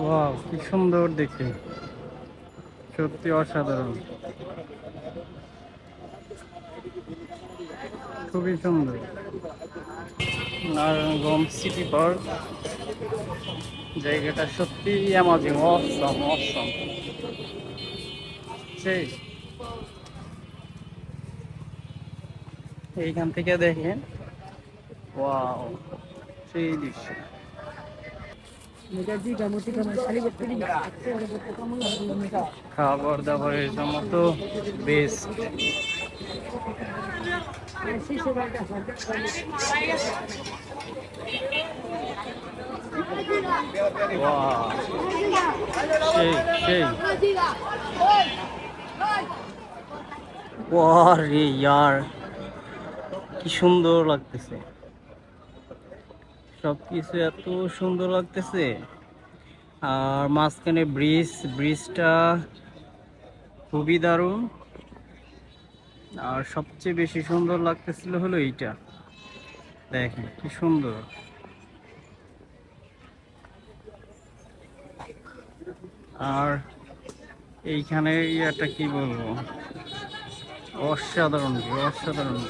Wow, কি সুন্দর দেখে, সত্যি অসাধারণ, খুবই সুন্দর। নারায়ণগঞ্জ সিটি পার্ক জায়গাটা সত্যি অ্যামাজিং, অসম অসম। সেই এইখান থেকে দেখেন, ওয়াও, সেই দৃশ্য। খাবার দাবারের জন্য তো বেস্ট। সেই সেই ওয়ারে ইয়ার, কি সুন্দর লাগতেছে, সবকিছু এত সুন্দর লাগতেছে। আর মাঝখানে ব্রিজটা খুবই দারুণ। আর সবচেয়ে বেশি সুন্দর লাগতেছিল হলো এইটা, দেখেন কি সুন্দর। আর এইখানে ইয়াটা কি বলবো, অসাধারণ অসাধারণ।